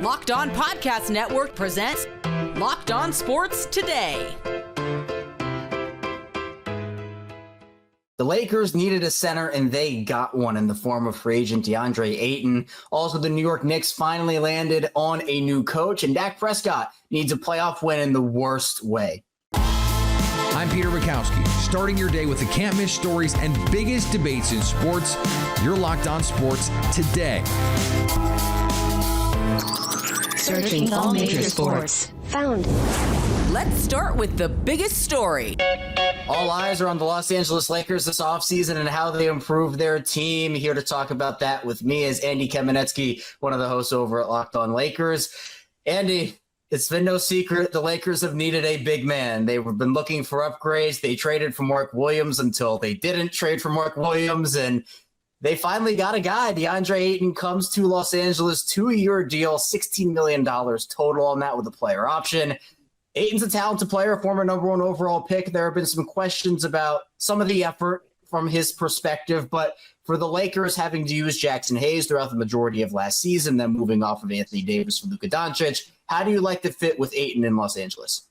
Locked On Podcast Network presents Locked On Sports Today. The Lakers needed a center, and they got one in the form of free agent Deandre Ayton. Also, the New York Knicks finally landed on a new coach, and Dak Prescott needs a playoff win in the worst way. I'm Peter Bukowski, starting your day with the can't-miss stories and biggest debates in sports. You're Locked On Sports Today. Searching all major sports. Found. Let's start with the biggest story. All eyes are on the Los Angeles Lakers this offseason and how they improved their team. Here to talk about that with me is Andy Kamenetsky, one of the hosts over at Locked On Lakers. Andy, it's been no secret the Lakers have needed a big man. They've been looking for upgrades. They traded for Mark Williams until they didn't trade for Mark Williams, and they finally got a guy. Deandre Ayton comes to Los Angeles, 2-year deal, $16 million total on that with a player option. Ayton's a talented player, former number 1 overall pick. There have been some questions about some of the effort from his perspective, but for the Lakers having to use Jackson Hayes throughout the majority of last season, then moving off of Anthony Davis for Luka Doncic, how do you like the fit with Ayton in Los Angeles?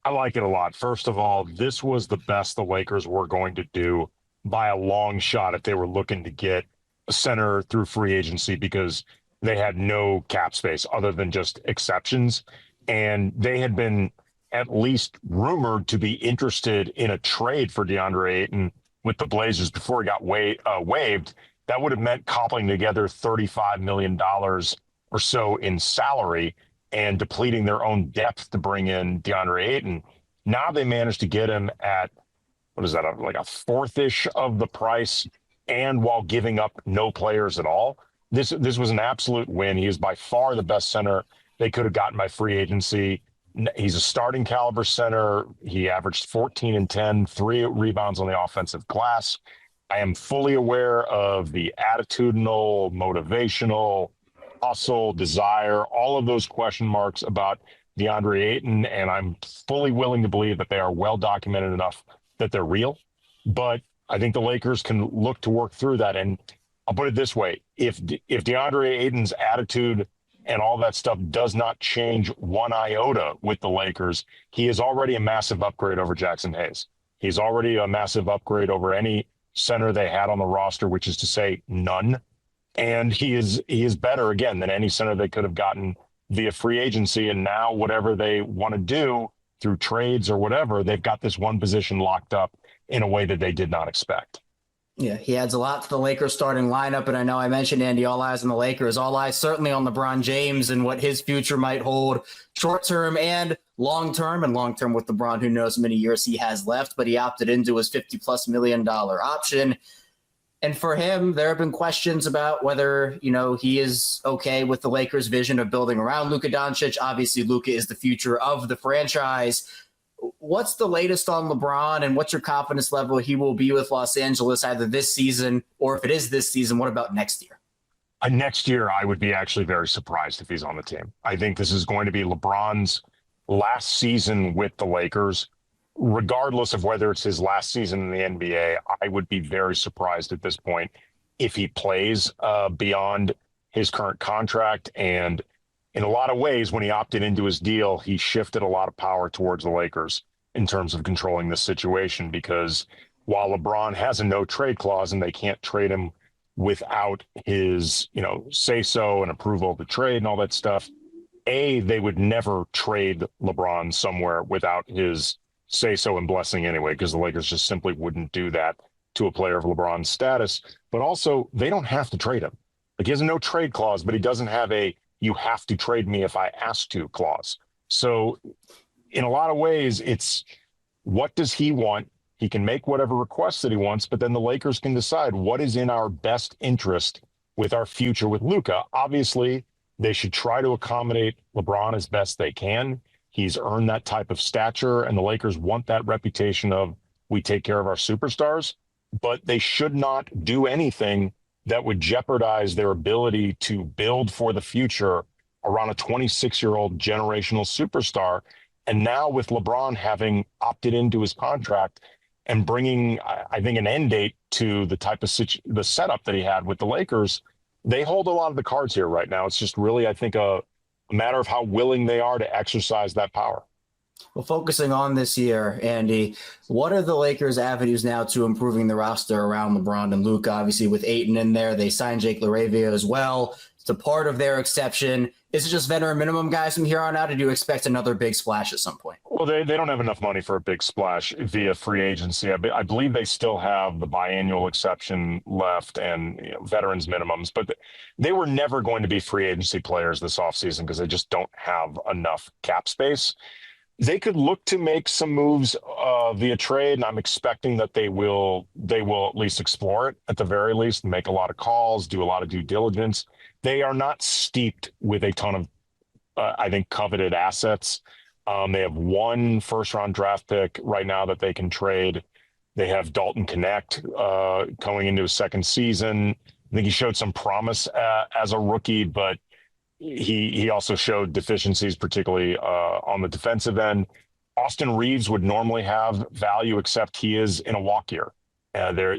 I like it a lot. First of all, this was the best the Lakers were going to do by a long shot if they were looking to get a center through free agency, because they had no cap space other than just exceptions. And they had been at least rumored to be interested in a trade for Deandre Ayton with the Blazers before he got waived. That would have meant cobbling together $35 million or so in salary and depleting their own depth to bring in Deandre Ayton. Now they managed to get him at, what is that, like a fourth-ish of the price, and while giving up no players at all. This was an absolute win. He is by far the best center they could have gotten by free agency. He's a starting caliber center. He averaged 14 and 10, 3 rebounds on the offensive glass. I am fully aware of the attitudinal, motivational, hustle, desire, all of those question marks about Deandre Ayton, and I'm fully willing to believe that they are well documented enough that they're real. But I think the Lakers can look to work through that. And I'll put it this way: if Deandre Ayton's attitude and all that stuff does not change one iota with the Lakers, he is already a massive upgrade over Jackson Hayes. He's already a massive upgrade over any center they had on the roster, which is to say none. And he is better, again, than any center they could have gotten via free agency. And now whatever they want to do through trades or whatever, they've got this one position locked up in a way that they did not expect. Yeah, he adds a lot to the Lakers starting lineup. And I know I mentioned, Andy, all eyes on the Lakers, all eyes certainly on LeBron James and what his future might hold short-term and long-term. And long-term with LeBron, who knows how many years he has left, but he opted into his $50+ million option. And for him, there have been questions about whether, he is okay with the Lakers' vision of building around Luka Doncic. Obviously, Luka is the future of the franchise. What's the latest on LeBron, and what's your confidence level he will be with Los Angeles either this season, or if it is this season, what about next year? Next year, I would be actually very surprised if he's on the team. I think this is going to be LeBron's last season with the Lakers. Regardless of whether it's his last season in the NBA, I would be very surprised at this point if he plays beyond his current contract. And in a lot of ways, when he opted into his deal, he shifted a lot of power towards the Lakers in terms of controlling the situation, because while LeBron has a no trade clause and they can't trade him without his, say so and approval of the trade and all that stuff, they would never trade LeBron somewhere without his say so and blessing anyway, because the Lakers just simply wouldn't do that to a player of LeBron's status. But also, they don't have to trade him. Like, he has a no trade clause, but he doesn't have a "you have to trade me if I ask to" clause. So in a lot of ways, it's what does he want? He can make whatever requests that he wants, but then the Lakers can decide what is in our best interest with our future with Luka. Obviously, they should try to accommodate LeBron as best they can. He's earned that type of stature, and the Lakers want that reputation of, we take care of our superstars, but they should not do anything that would jeopardize their ability to build for the future around a 26-year-old generational superstar. And now with LeBron having opted into his contract and bringing, I think, an end date to the type of the setup that he had with the Lakers, they hold a lot of the cards here right now. It's just really, I think, a a matter of how willing they are to exercise that power. Well, focusing on this year, Andy, what are the Lakers' avenues now to improving the roster around LeBron and Luka? Obviously, with Ayton in there, they signed Jake LaRavia as well. It's a part of their exception. Is it just veteran minimum guys from here on out, or do you expect another big splash at some point? Well, they don't have enough money for a big splash via free agency. I believe they still have the biannual exception left and veterans minimums, but they were never going to be free agency players this offseason because they just don't have enough cap space. They could look to make some moves via trade, and I'm expecting that they will at least explore it at the very least, make a lot of calls, do a lot of due diligence. They are not steeped with a ton of, I think, coveted assets. They have one first-round draft pick right now that they can trade. They have Dalton Connect going into his second season. I think he showed some promise as a rookie, but he also showed deficiencies, particularly on the defensive end. Austin Reeves would normally have value, except he is in a walk year.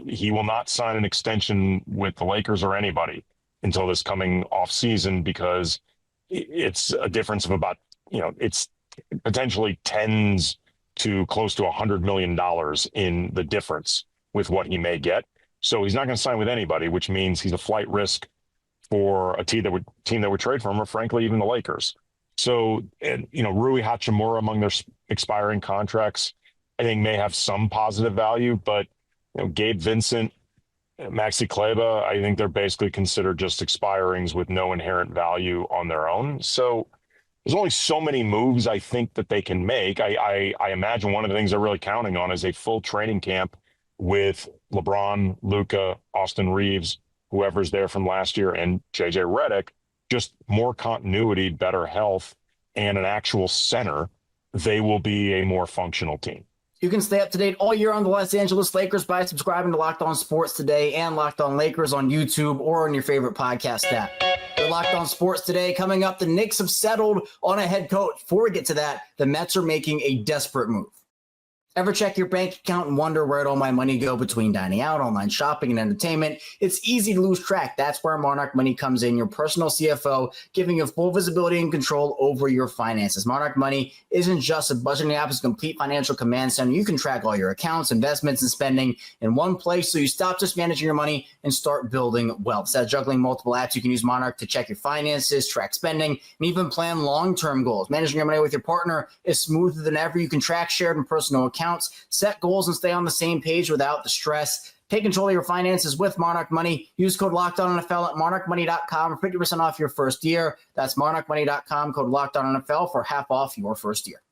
He will not sign an extension with the Lakers or anybody until this coming off season because it's a difference of about, it's potentially tens to close to $100 million in the difference with what he may get. So he's not going to sign with anybody, which means he's a flight risk for a team that would trade for him, or frankly, even the Lakers. So, Rui Hachimura among their expiring contracts, I think may have some positive value, but Gabe Vincent, Maxi Kleber, I think they're basically considered just expirings with no inherent value on their own. So there's only so many moves I think that they can make. I imagine one of the things they're really counting on is a full training camp with LeBron, Luka, Austin Reeves, whoever's there from last year, and JJ Redick, just more continuity, better health, and an actual center. They will be a more functional team. You can stay up to date all year on the Los Angeles Lakers by subscribing to Locked On Sports Today and Locked On Lakers on YouTube or on your favorite podcast app. We're Locked On Sports Today. Coming up, the Knicks have settled on a head coach. Before we get to that, the Mets are making a desperate move. Ever check your bank account and wonder where'd all my money go between dining out, online shopping, and entertainment? It's easy to lose track. That's where Monarch Money comes in, your personal CFO, giving you full visibility and control over your finances. Monarch Money isn't just a budgeting app, it's a complete financial command center. You can track all your accounts, investments, and spending in one place, so you stop just managing your money and start building wealth. Instead of juggling multiple apps, you can use Monarch to check your finances, track spending, and even plan long-term goals. Managing your money with your partner is smoother than ever. You can track shared and personal accounts, set goals, and stay on the same page without the stress. Take control of your finances with Monarch Money. Use code LOCKEDONNFL at monarchmoney.com for 50% off your first year. That's monarchmoney.com, code LOCKEDONNFL for half off your first year.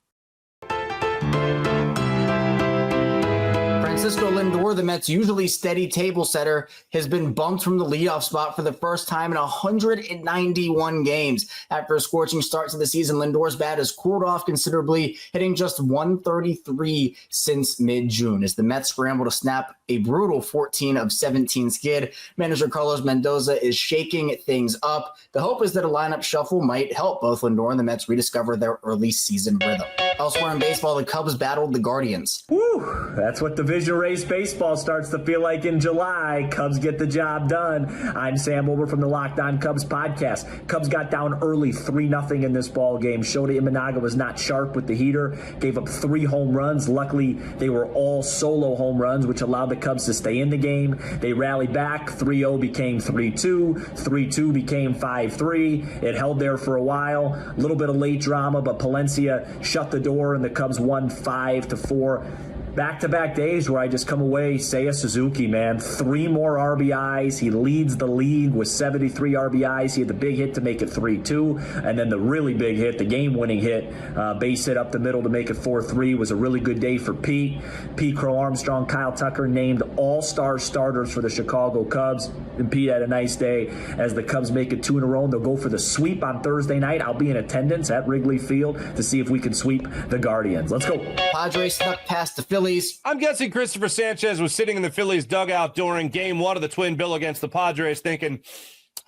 Francisco Lindor, the Mets' usually steady table setter, has been bumped from the leadoff spot for the first time in 191 games. After a scorching start to the season, Lindor's bat has cooled off considerably, hitting just 133 since mid-June. As the Mets scramble to snap a brutal 14 of 17 skid, manager Carlos Mendoza is shaking things up. The hope is that a lineup shuffle might help both Lindor and the Mets rediscover their early season rhythm. Elsewhere in baseball, the Cubs battled the Guardians. Whew, that's what division race baseball starts to feel like in July. Cubs get the job done. I'm Sam Wilbur from the Locked On Cubs podcast. Cubs got down early 3-0 in this ball game. Shota Imanaga was not sharp with the heater, gave up 3 home runs. Luckily, they were all solo home runs, which allowed the Cubs to stay in the game. They rallied back. 3-0 became 3-2. 3-2 became 5-3. It held there for a while. A little bit of late drama, but Palencia shut the door, and the Cubs won 5-4. Back-to-back days where I just come away, Seiya Suzuki, man. 3 more RBIs. He leads the league with 73 RBIs. He had the big hit to make it 3-2. And then the really big hit, the game-winning hit, base hit up the middle to make it 4-3, was a really good day for Pete. Pete Crow Armstrong, Kyle Tucker named all-star starters for the Chicago Cubs. And Pete had a nice day as the Cubs make it 2 in a row. And they'll go for the sweep on Thursday night. I'll be in attendance at Wrigley Field to see if we can sweep the Guardians. Let's go. Padres snuck past the Phillies. I'm guessing Christopher Sanchez was sitting in the Phillies dugout during game 1 of the twin bill against the Padres thinking,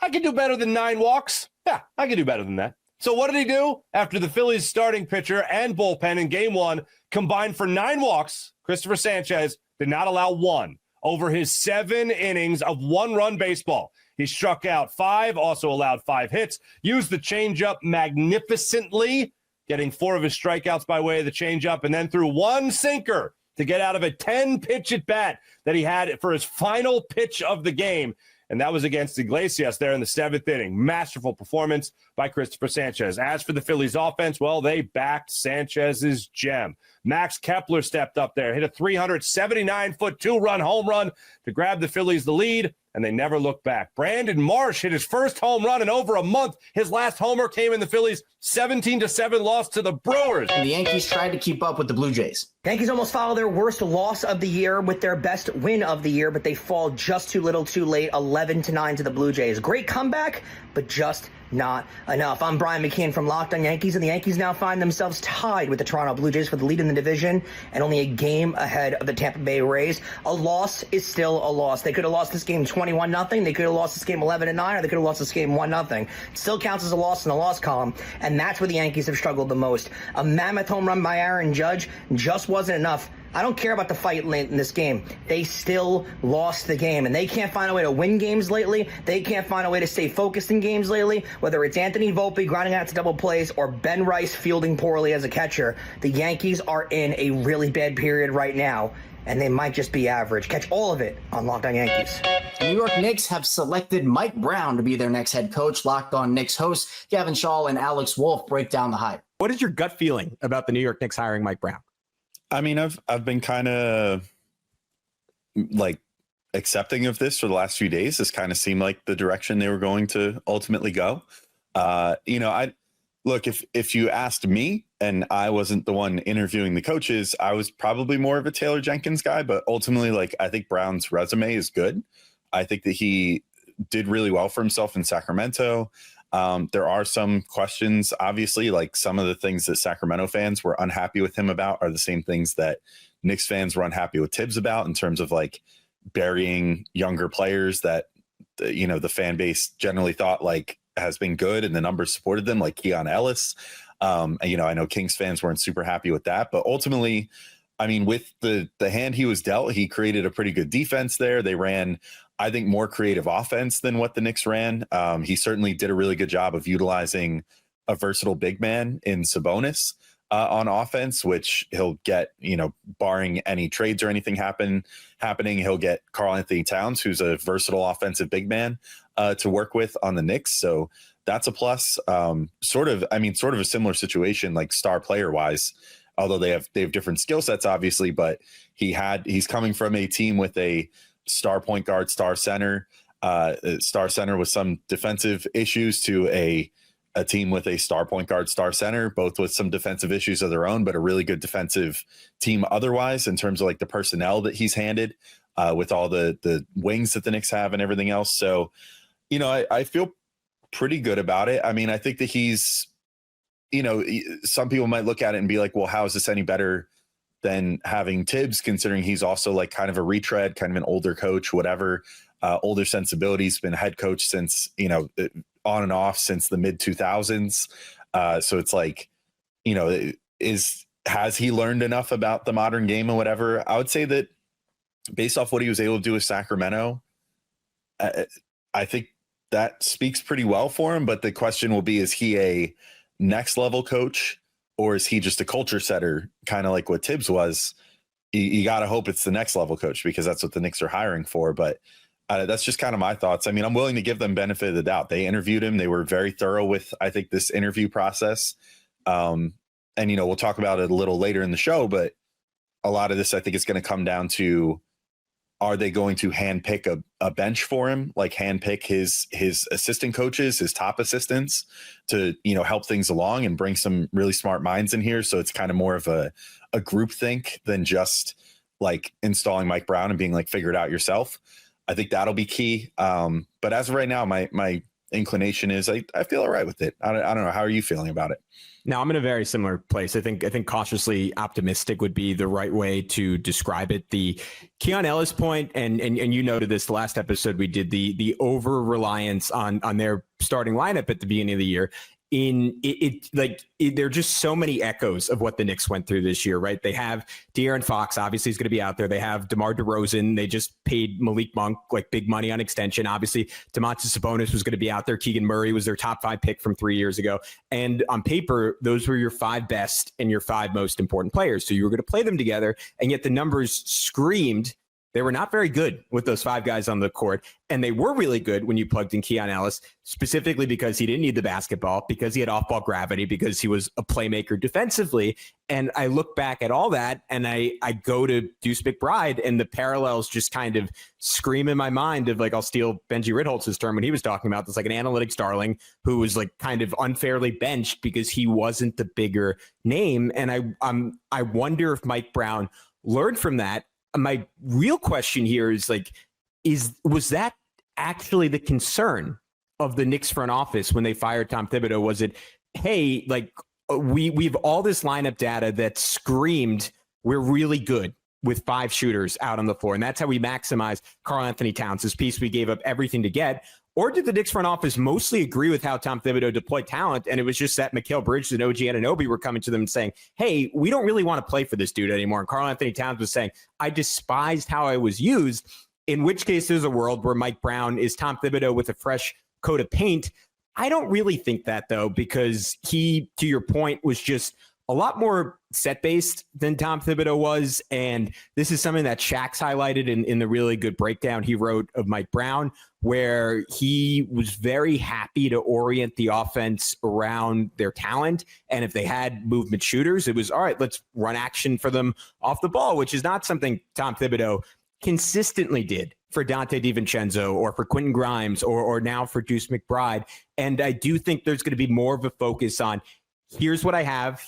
I can do better than 9 walks. Yeah, I can do better than that. So what did he do? After the Phillies starting pitcher and bullpen in game 1 combined for 9 walks, Christopher Sanchez did not allow 1 over his 7 innings of 1-run baseball. He struck out 5, also allowed 5 hits, used the changeup magnificently, getting 4 of his strikeouts by way of the changeup, and then threw 1 sinker to get out of a 10-pitch at bat that he had for his final pitch of the game. And that was against Iglesias there in the 7th inning. Masterful performance by Christopher Sanchez. As for the Phillies offense, well, they backed Sanchez's gem. Max Kepler stepped up there, hit a 379-foot 2-run home run to grab the Phillies the lead, and they never looked back. Brandon Marsh hit his first home run in over a month. His last homer came in the Phillies' 17-7 loss to the Brewers. And the Yankees tried to keep up with the Blue Jays. Yankees almost follow their worst loss of the year with their best win of the year, but they fall just too little too late, 11-9 to the Blue Jays. Great comeback, but just not enough. I'm Brian McKeon from Locked On Yankees, and the Yankees now find themselves tied with the Toronto Blue Jays for the lead in the division and only a game ahead of the Tampa Bay Rays. A loss is still a loss. They could have lost this game 21-0. They could have lost this game 11-9, or they could have lost this game 1-0. It still counts as a loss in the loss column, and that's where the Yankees have struggled the most. A mammoth home run by Aaron Judge just wasn't enough. I don't care about the fight late in this game. They still lost the game, and they can't find a way to win games lately. They can't find a way to stay focused in games lately, whether it's Anthony Volpe grinding out to double plays or Ben Rice fielding poorly as a catcher. The Yankees are in a really bad period right now, and they might just be average. Catch all of it on Locked On Yankees. The New York Knicks have selected Mike Brown to be their next head coach. Locked On Knicks hosts Gavin Shaw and Alex Wolf break down the hype. What is your gut feeling about the New York Knicks hiring Mike Brown? I mean, I've been kind of like accepting of this for the last few days. This kind of seemed like the direction they were going to ultimately go. I look, if you asked me and I wasn't the one interviewing the coaches, I was probably more of a Taylor Jenkins guy, but ultimately, like, I think Brown's resume is good. I think that he did really well for himself in Sacramento. There are some questions, obviously, like some of the things that Sacramento fans were unhappy with him about are the same things that Knicks fans were unhappy with Tibbs about, in terms of like burying younger players that, the fan base generally thought like has been good and the numbers supported them, like Keon Ellis. I know Kings fans weren't super happy with that, but ultimately, I mean, with the hand he was dealt, he created a pretty good defense there. They ran, I think, more creative offense than what the Knicks ran. He certainly did a really good job of utilizing a versatile big man in Sabonis on offense, which he'll get, barring any trades or anything happening, he'll get Karl Anthony Towns, who's a versatile offensive big man to work with on the Knicks. So that's a plus. Sort of a similar situation, like star player wise, although they have different skill sets, obviously, but he's coming from a team with a star point guard, star center with some defensive issues, to a team with a star point guard, star center, both with some defensive issues of their own, but a really good defensive team otherwise, in terms of like the personnel that he's handed with all the wings that the Knicks have and everything else. So, I feel pretty good about it. I mean, I think that he's, some people might look at it and be like, well, how is this any better than having Tibbs, considering he's also like kind of a retread, kind of an older coach, whatever, older sensibilities, been head coach since, on and off since the mid 2000s. So it's like, has he learned enough about the modern game and whatever? I would say that based off what he was able to do with Sacramento, I think that speaks pretty well for him. But the question will be, is he a next level coach, or is he just a culture setter, kind of like what Tibbs was? You got to hope it's the next level coach, because that's what the Knicks are hiring for. But that's just kind of my thoughts. I mean, I'm willing to give them benefit of the doubt. They interviewed him. They were very thorough with, I think, this interview process. And, we'll talk about it a little later in the show, but a lot of this, I think, is going to come down to, are they going to handpick a bench for him, like handpick his assistant coaches, his top assistants, to, help things along and bring some really smart minds in here. So it's kind of more of a group think than just like installing Mike Brown and being like, figure it out yourself. I think that'll be key. But as of right now, my inclination is I feel all right with it. I don't know. How are you feeling about it? Now, I'm in a very similar place. I think cautiously optimistic would be the right way to describe it. The Keon Ellis point, and you noted this last episode we did, the over reliance on their starting lineup at the beginning of the year. there are just so many echoes of what the Knicks went through this year, right? They have De'Aaron Fox, obviously he's going to be out there. They have DeMar DeRozan. They just paid Malik Monk like big money on extension. Obviously, Domantas Sabonis was going to be out there. Keegan Murray was their top 5 pick from 3 years ago. And on paper, those were your 5 best and your 5 most important players. So you were going to play them together, and yet the numbers screamed they were not very good with those 5 guys on the court, and they were really good when you plugged in Keon Ellis, specifically because he didn't need the basketball, because he had off-ball gravity, because he was a playmaker defensively. And I look back at all that, and I go to Deuce McBride, and the parallels just kind of scream in my mind of, like, I'll steal Benji Ritholtz's term when he was talking about this, like an analytics darling who was like kind of unfairly benched because he wasn't the bigger name. And I wonder if Mike Brown learned from that. My real question here is, like, was that actually the concern of the Knicks front office when they fired Tom Thibodeau? Was it, hey, like, we've all this lineup data that screamed we're really good with 5 shooters out on the floor, and that's how we maximize Karl Anthony Towns, this piece we gave up everything to get? Or did the Knicks front office mostly agree with how Tom Thibodeau deployed talent, and it was just that Mikal Bridges and OG Anunoby were coming to them and saying, hey, we don't really want to play for this dude anymore? And Karl Anthony Towns was saying, I despised how I was used, in which case there's a world where Mike Brown is Tom Thibodeau with a fresh coat of paint. I don't really think that, though, because he, to your point, was just a lot more set-based than Tom Thibodeau was. And this is something that Shaq's highlighted in the really good breakdown he wrote of Mike Brown, where he was very happy to orient the offense around their talent. And if they had movement shooters, it was, all right, let's run action for them off the ball, which is not something Tom Thibodeau consistently did for Dante DiVincenzo or for Quentin Grimes or now for Deuce McBride. And I do think there's going to be more of a focus on, here's what I have,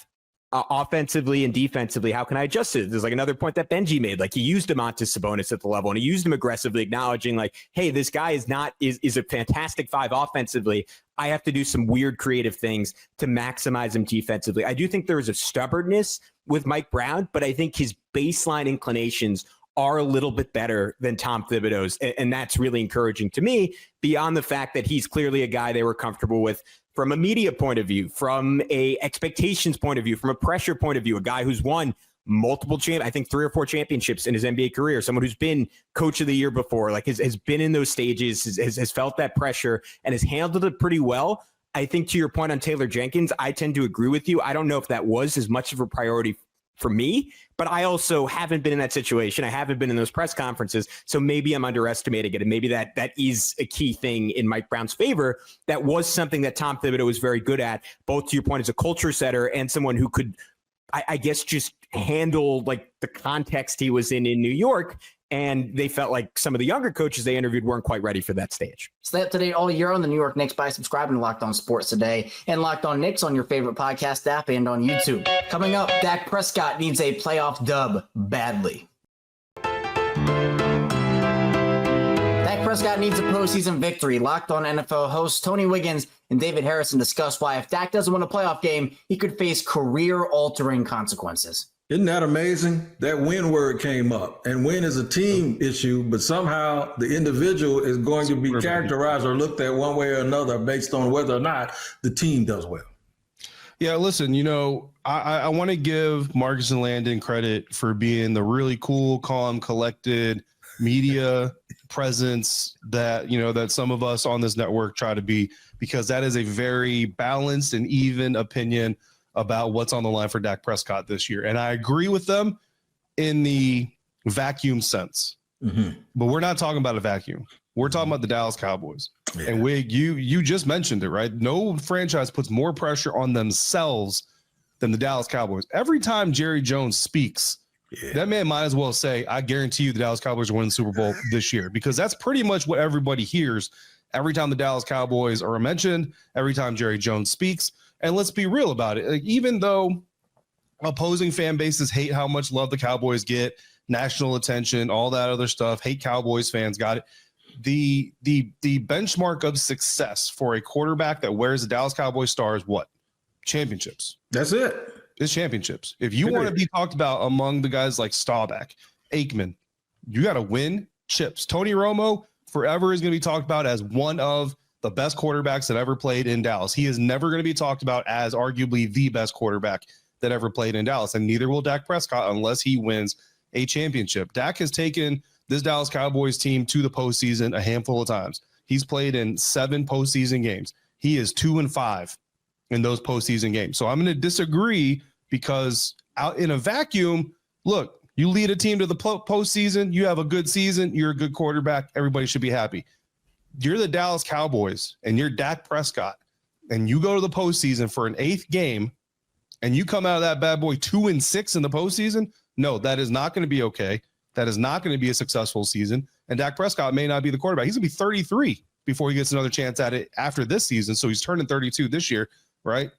offensively and defensively, how can I adjust it? There's like another point that Benji made. Like, he used Domantas Sabonis at the level, and he used him aggressively, acknowledging, like, hey, this guy is a fantastic 5 offensively. I have to do some weird creative things to maximize him defensively. I do think there is a stubbornness with Mike Brown, but I think his baseline inclinations are a little bit better than Tom Thibodeau's. And that's really encouraging to me, beyond the fact that he's clearly a guy they were comfortable with from a media point of view, from a expectations point of view, from a pressure point of view, a guy who's won multiple I think 3 or 4 championships in his NBA career, someone who's been coach of the year before, like has been in those stages, has felt that pressure and has handled it pretty well. I think, to your point on Taylor Jenkins, I tend to agree with you. I don't know if that was as much of a priority for me, but I also haven't been in that situation. I haven't been in those press conferences, so maybe I'm underestimating it, and maybe that is a key thing in Mike Brown's favor. That was something that Tom Thibodeau was very good at, both to your point as a culture setter and someone who could, I guess, just handle like the context he was in New York. And they felt like some of the younger coaches they interviewed weren't quite ready for that stage. Stay up to date all year on the New York Knicks by subscribing to Locked On Sports Today and Locked On Knicks on your favorite podcast app and on YouTube. Coming up, Dak Prescott needs a playoff dub badly. Dak Prescott needs a postseason victory. Locked On NFL hosts Tony Wiggins and David Harrison discuss why if Dak doesn't win a playoff game, he could face career-altering consequences. Isn't that amazing? That win word came up, and win is a team issue, but somehow the individual is going to be characterized or looked at one way or another based on whether or not the team does well. Yeah, listen, I want to give Marcus and Landon credit for being the really cool, calm, collected media presence that, that some of us on this network try to be, because that is a very balanced and even opinion about what's on the line for Dak Prescott this year. And I agree with them in the vacuum sense, but we're not talking about a vacuum. We're talking about the Dallas Cowboys. Yeah. And Wig, you just mentioned it, right? No franchise puts more pressure on themselves than the Dallas Cowboys. Every time Jerry Jones speaks, that man might as well say, I guarantee you the Dallas Cowboys are winning the Super Bowl this year, because that's pretty much what everybody hears every time the Dallas Cowboys are mentioned, every time Jerry Jones speaks. And let's be real about it. Like, even though opposing fan bases hate how much love the Cowboys get, national attention, all that other stuff, hate Cowboys fans, got it. The benchmark of success for a quarterback that wears the Dallas Cowboys star is what? Championships. That's it. It's championships. If you want to be talked about among the guys like Staubach, Aikman, you got to win chips. Tony Romo forever is going to be talked about as one of the best quarterbacks that ever played in Dallas. He is never going to be talked about as arguably the best quarterback that ever played in Dallas, and neither will Dak Prescott unless he wins a championship. Dak has taken this Dallas Cowboys team to the postseason a handful of times. He's played in 7 postseason games. He is 2-5 in those postseason games. So I'm going to disagree because out in a vacuum, look, you lead a team to the postseason, you have a good season, you're a good quarterback, everybody should be happy. You're the Dallas Cowboys and you're Dak Prescott, and you go to the postseason for an 8th game and you come out of that bad boy 2-6 in the postseason. No, that is not going to be okay. That is not going to be a successful season. And Dak Prescott may not be the quarterback. He's going to be 33 before he gets another chance at it after this season. So he's turning 32 this year, right?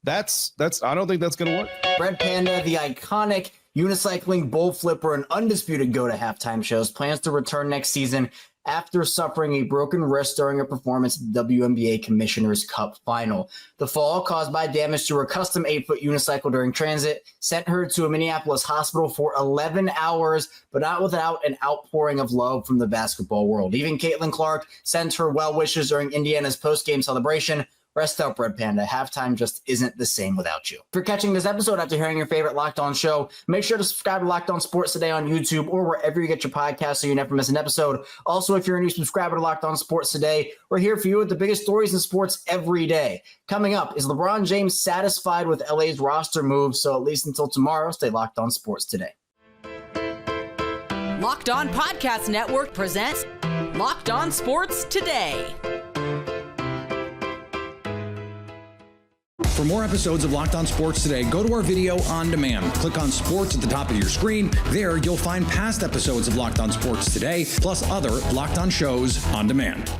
That's I don't think that's going to work. Red Panda, the iconic unicycling bull flipper and undisputed go to halftime shows, plans to return next season after suffering a broken wrist during a performance at the WNBA Commissioner's Cup final. The fall, caused by damage to her custom 8-foot unicycle during transit, sent her to a Minneapolis hospital for 11 hours, but not without an outpouring of love from the basketball world. Even Caitlin Clark sent her well wishes during Indiana's post-game celebration. Rest up, Red Panda. Halftime just isn't the same without you. If you're catching this episode after hearing your favorite Locked On show, make sure to subscribe to Locked On Sports Today on YouTube or wherever you get your podcasts so you never miss an episode. Also, if you're a new subscriber to Locked On Sports Today, we're here for you with the biggest stories in sports every day. Coming up, is LeBron James satisfied with LA's roster move? So at least until tomorrow, stay Locked On Sports Today. Locked On Podcast Network presents Locked On Sports Today. For more episodes of Locked On Sports Today, go to our video on demand. Click on Sports at the top of your screen. There, you'll find past episodes of Locked On Sports Today, plus other Locked On shows on demand.